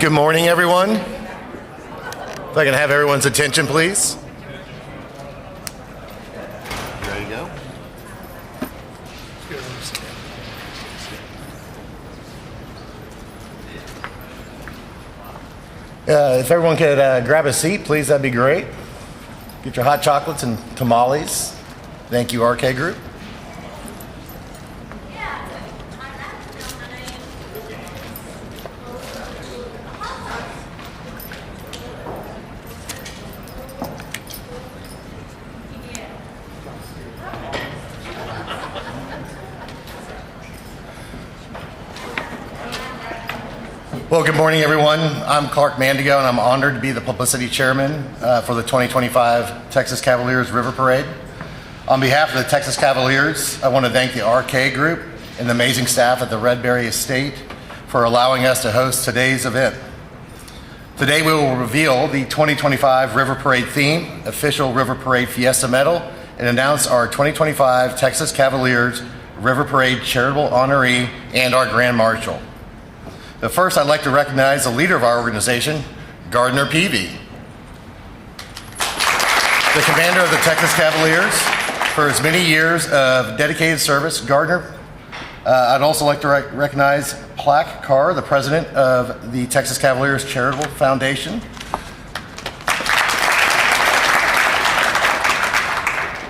Good morning, everyone. If I can have everyone's attention, please. Ready to go? If everyone could grab a seat, please, that'd be great. Get your hot chocolates and tamales. Thank you, RK Group. Well, good morning, everyone. I'm Clark Mandigo, and I'm honored to be the publicity chairman for the 2025 Texas Cavaliers River Parade. On behalf of the Texas Cavaliers, I want to thank the RK Group and the amazing staff at the Redberry Estate for allowing us to host today's event. Today, we will reveal the 2025 River Parade theme, official River Parade Fiesta medal, and announce our 2025 Texas Cavaliers River Parade Charitable honoree and our Grand Marshal. But first, I'd like to recognize the leader of our organization, Gardner Peavy, the commander of the Texas Cavaliers for his many years of dedicated service. Gardner, I'd also like to recognize Plaque Carr, the president of the Texas Cavaliers Charitable Foundation.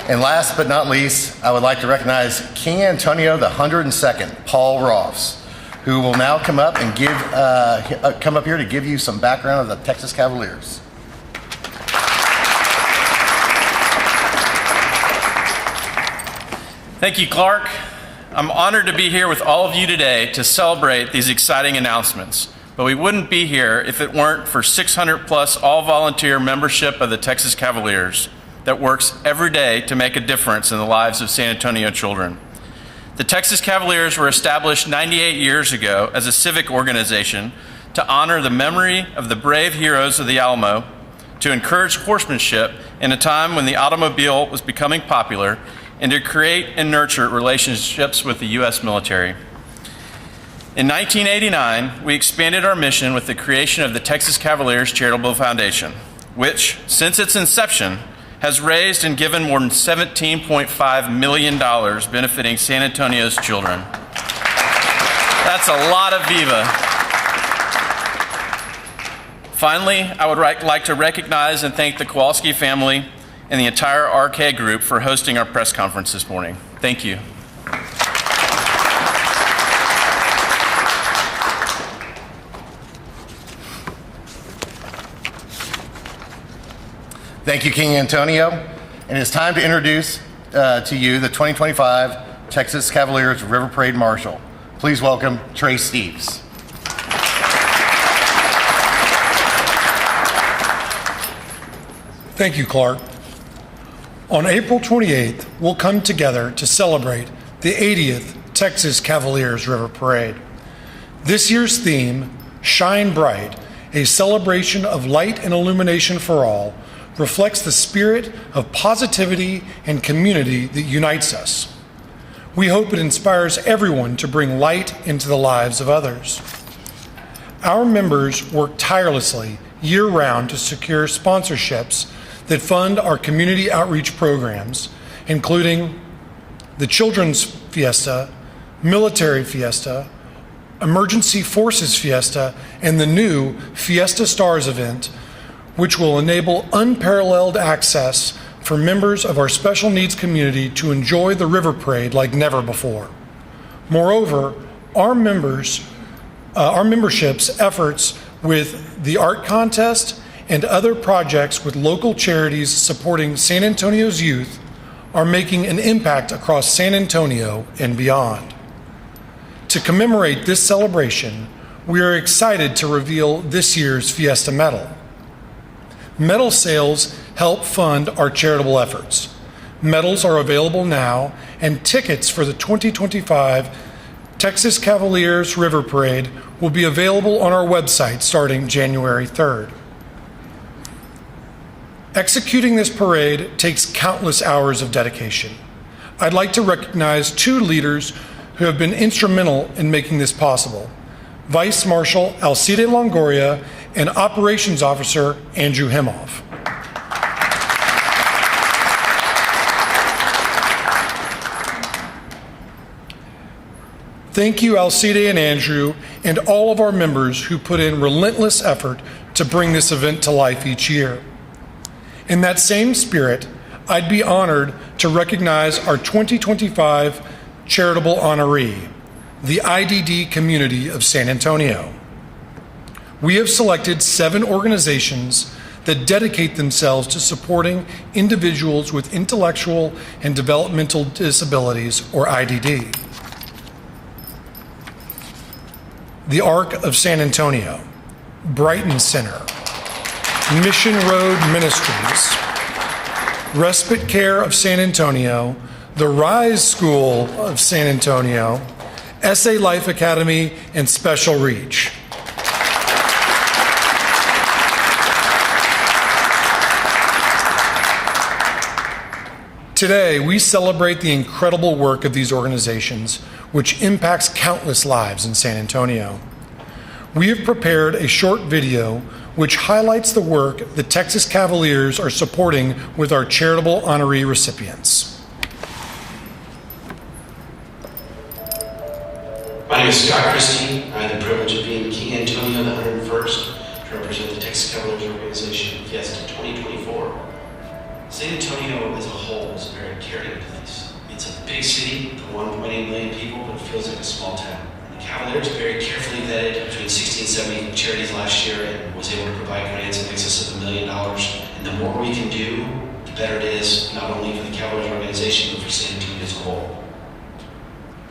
And last but not least, I would like to recognize King Antonio the 102nd, Paul Ross, who will now come up and come up here to give you some background of the Texas Cavaliers. Thank you, Clark. I'm honored to be here with all of you today to celebrate these exciting announcements. But we wouldn't be here if it weren't for 600 plus all-volunteer membership of the Texas Cavaliers that works every day to make a difference in the lives of San Antonio children. The Texas Cavaliers were established 98 years ago as a civic organization to honor the memory of the brave heroes of the Alamo, to encourage horsemanship in a time when the automobile was becoming popular, and to create and nurture relationships with the U.S. military. In 1989, we expanded our mission with the creation of the Texas Cavaliers Charitable Foundation, which, since its inception, has raised and given more than $17.5 million benefiting San Antonio's children. That's a lot of Viva. Finally, I would like to recognize and thank the Kowalski family and the entire RK Group for hosting our press conference this morning. Thank you. Thank you, King Antonio. And it's time to introduce to you the 2025 Texas Cavaliers River Parade Marshal. Please welcome Trey Steeves. Thank you, Clark. On April 28th, we'll come together to celebrate the 80th Texas Cavaliers River Parade. This year's theme, Shine Bright, a celebration of light and illumination for all, reflects the spirit of positivity and community that unites us. We hope it inspires everyone to bring light into the lives of others. Our members work tirelessly year-round to secure sponsorships that fund our community outreach programs, including the Children's Fiesta, Military Fiesta, Emergency Forces Fiesta, and the new Fiesta Stars event, which will enable unparalleled access for members of our special needs community to enjoy the River Parade like never before. Moreover, our membership's efforts with the art contest and other projects with local charities supporting San Antonio's youth are making an impact across San Antonio and beyond. To commemorate this celebration, we are excited to reveal this year's Fiesta medal. Medal sales help fund our charitable efforts. Medals are available now, and tickets for the 2025 Texas Cavaliers River Parade will be available on our website starting January 3rd. Executing this parade takes countless hours of dedication. I'd like to recognize two leaders who have been instrumental in making this possible. Vice Marshal Alcide Longoria, and Operations Officer Andrew Himoff. Thank you, Alcide and Andrew, and all of our members who put in relentless effort to bring this event to life each year. In that same spirit, I'd be honored to recognize our 2025 Charitable honoree, the IDD community of San Antonio. We have selected 7 organizations that dedicate themselves to supporting individuals with intellectual and developmental disabilities, or IDD. The Arc of San Antonio, Brighton Center, Mission Road Ministries, Respite Care of San Antonio, the Rise School of San Antonio, SA Life Academy, and Special Reach. Today, we celebrate the incredible work of these organizations, which impacts countless lives in San Antonio. We have prepared a short video which highlights the work the Texas Cavaliers are supporting with our charitable honoree recipients. My name is Scott Christie. I have the privilege of being King Antonio the 101st to represent the Texas Cavaliers organization Fiesta 2024. San Antonio as a whole is a very caring place. It's a big city with 1.8 million people, but it feels like a small town. The Cavaliers very carefully vetted between 60 and 70 charities last year and was able to provide grants in excess of $1 million. And the more we can do, the better it is, not only for the Cavaliers organization, but for San Antonio as a whole.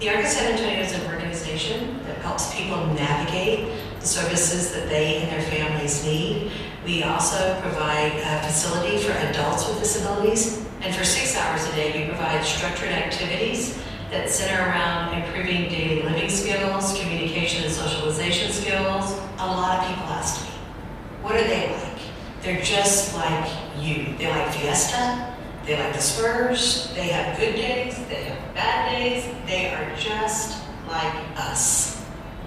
The Arc of San Antonio is an organization that helps people navigate the services that they and their families need. We also provide a facility for adults with disabilities, and for 6 hours a day we provide structured activities that center around improving daily living skills, communication and socialization skills. A lot of people ask me, what are they like? They're just like you. They like Fiesta, they like the Spurs, they have good days, they have bad days, they are just like us.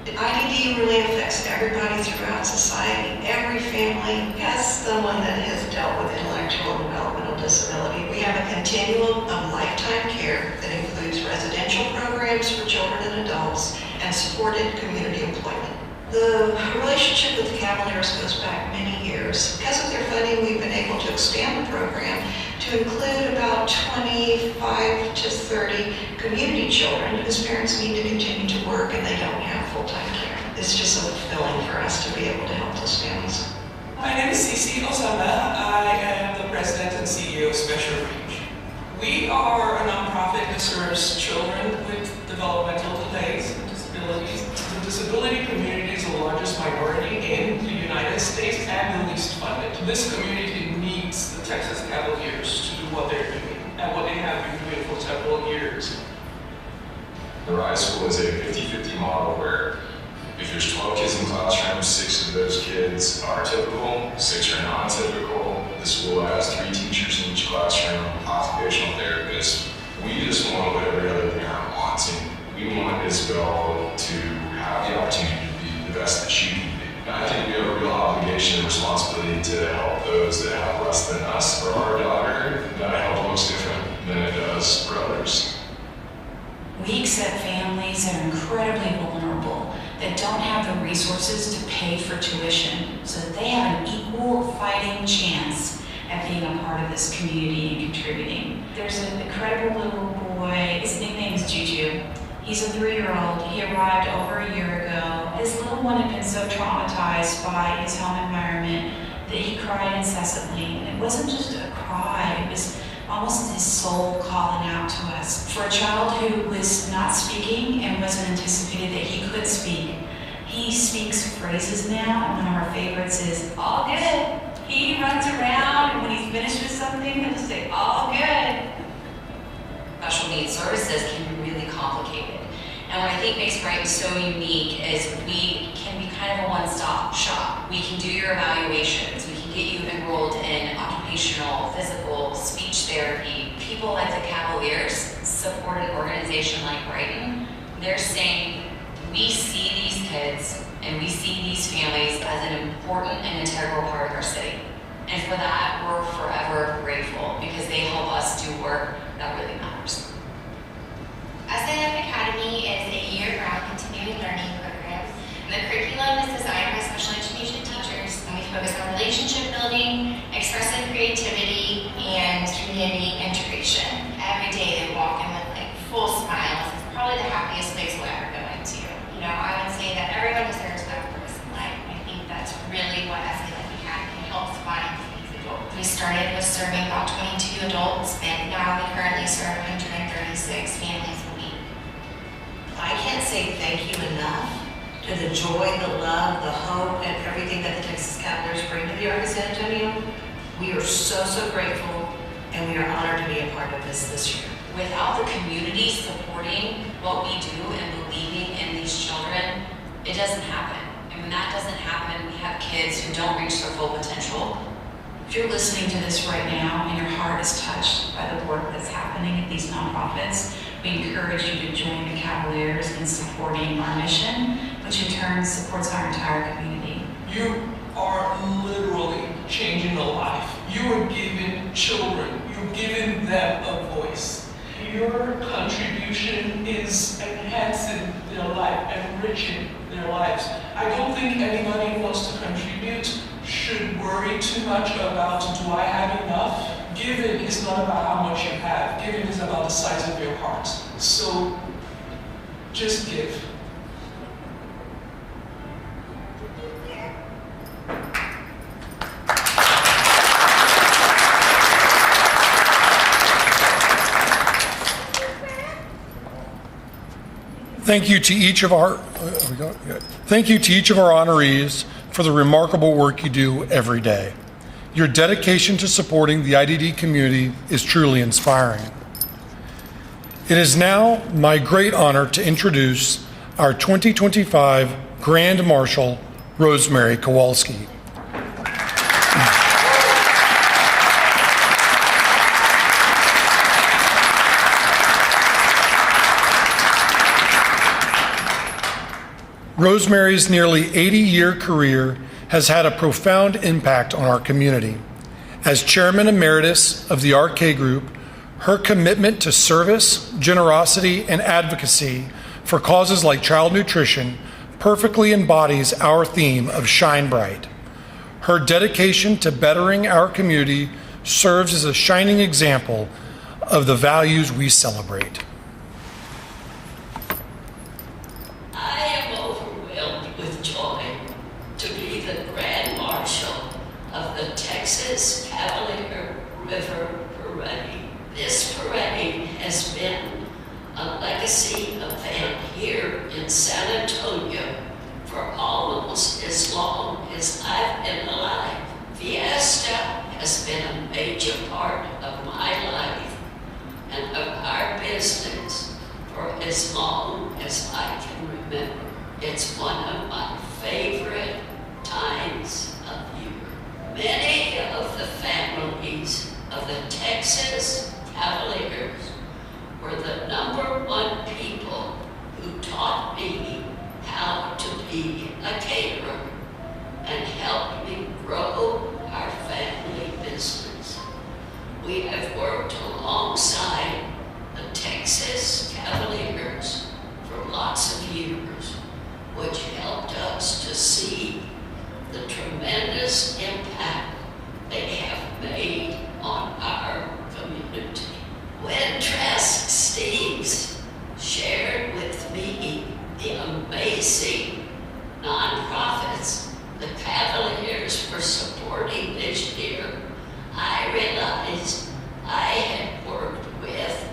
IDD really affects everybody throughout society. Every family has someone that has dealt with intellectual and developmental disability. We have a continuum of lifetime care that includes residential programs for children and adults and supported community employment. The relationship with the Cavaliers goes back many years. Because of their funding, we've been able to expand the program to include about 25 to 30 community children whose parents need to continue to work and they don't have full-time care. It's just so fulfilling for us to be able to help those families. My name is Cece Osama. I am the president and CEO of Special Reach. We are a nonprofit that serves children with developmental delays and disabilities. The disability community is the largest minority in the United States and the least funded. This community needs the Texas Cavaliers to do what they're doing and what they have been doing for several years. The Rise School is a 50-50 model where if there's 12 kids in the classroom, 6 of those kids are typical, 6 are non-typical. The school has 3 teachers in each classroom, occupational therapists. We just want what every other parent wants, and we want Isabel to have the opportunity to be the best that she can be. And I think we have a real obligation and responsibility to help those that have less than us. For our daughter, that help looks different than it does for others. We accept families that are incredibly vulnerable, that don't have the resources to pay for tuition, so that they have an equal fighting chance at being a part of this community and contributing. There's an incredible little boy, his nickname is Juju. He's a 3-year-old. He arrived over a year ago. This little one had been so traumatized by his home environment that he cried incessantly. And it wasn't just a cry, it was almost his soul calling out to us. For a child who was not speaking and wasn't anticipated that he could speak, he speaks phrases now, and one of our favorites is, all good. He runs around, and when he's finished with something, he'll just say, all good. Special needs services can be really complicated. And what I think makes Brighton so unique is we can be kind of a one-stop shop. We can do your evaluations. We can get you enrolled in occupational, physical, speech therapy. People like the Cavaliers support an organization like Brighton. They're saying, we see these kids And we see these families as an important and integral part of our city. And for that, we're forever grateful because they help us do work that really matters. SIF Academy is a year-round continuing learning program. The curriculum is designed by special education teachers, and we focus on relationship building, expressive creativity, and community integration. Every day they walk in with like full smiles. It's probably the happiest place we'll ever go into. You know, I would say that everyone deserves that purpose in life. I think that's really what SIF Academy helps find for these adults. We started with serving about 22 adults, and now we currently serve 136 families a week. I can't say thank you enough to the joy, the love, the hope, and everything that the Texas Cavaliers bring to the Arc of San Antonio. We are so, so grateful, and we are honored to be a part of this year. Without the community supporting what we do and believing in these children, it doesn't happen. And when that doesn't happen, we have kids who don't reach their full potential. If you're listening to this right now and your heart is touched by the work that's happening at these nonprofits, we encourage you to join the Cavaliers in supporting our mission, which in turn supports our entire community. You are literally changing a life. You are giving children, you're giving them a voice. Your contribution is enhancing their life, enriching their lives. I don't think anybody who wants to contribute should worry too much about, do I have enough? Giving is not about how much you have. Giving is about the size of your heart. So just give. Thank you to each of our honorees for the remarkable work you do every day. Your dedication to supporting the IDD community is truly inspiring. It is now my great honor to introduce our 2025 Grand Marshal, Rosemary Kowalski. Rosemary's nearly 80-year career has had a profound impact on our community. As Chairman Emeritus of the RK Group, her commitment to service, generosity, and advocacy for causes like child nutrition perfectly embodies our theme of Shine Bright. Her dedication to bettering our community serves as a shining example of the values we celebrate. Texas Cavaliers River Parade. This parade has been a legacy event here in San Antonio for almost as long as I've been alive. Fiesta has been a major part of my life and of our business for as long as I can remember. It's one of my favorite times of year. Many of the families of the Texas Cavaliers were the #1 people who taught me how to be a caterer and helped me grow our family business. We have worked alongside the Texas Cavaliers for lots of years, which helped us to see the tremendous impact they have made on our community. When Trask Steves shared with me the amazing nonprofits the Cavaliers were supporting this year, I realized I had worked with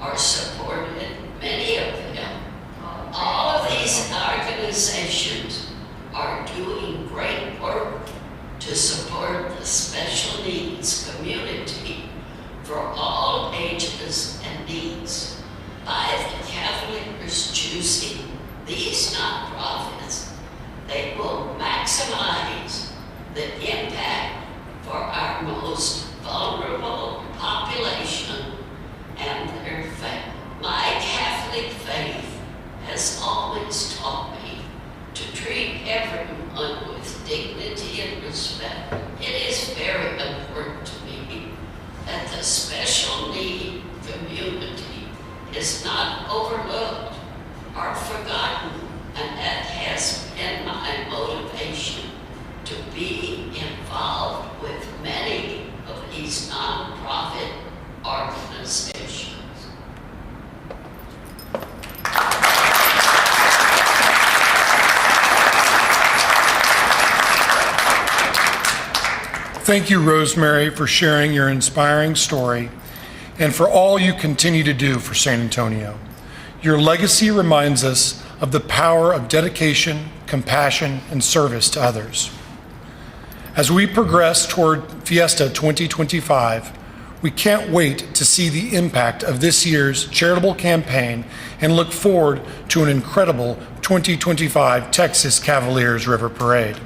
or supported many of them. All of these organizations are doing great work to support the special needs community for all ages and needs. By the Cavaliers choosing these nonprofits, they will maximize the impact for our most vulnerable population and their families. My Catholic faith has always taught me to treat everyone with dignity and respect. It is very important to me that the special need community is not overlooked or forgotten, and that has been my motivation to be involved with many of these nonprofit organizations. Thank you, Rosemary, for sharing your inspiring story and for all you continue to do for San Antonio. Your legacy reminds us of the power of dedication, compassion, and service to others. As we progress toward Fiesta 2025, we can't wait to see the impact of this year's charitable campaign and look forward to an incredible 2025 Texas Cavaliers River Parade.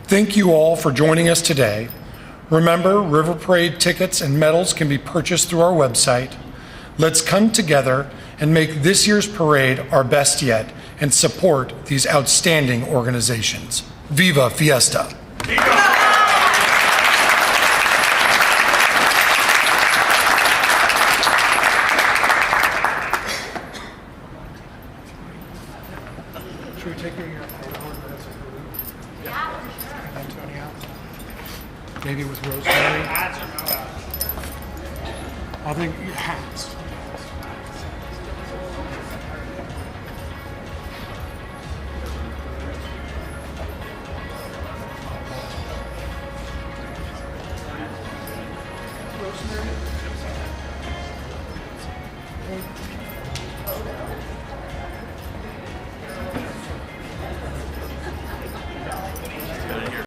Thank you all for joining us today. Remember, River Parade tickets and medals can be purchased through our website. Let's come together and make this year's parade our best yet and support these outstanding organizations. Viva Fiesta! Should we take your Antonio? Maybe with Rosemary? I think you have. Rosemary?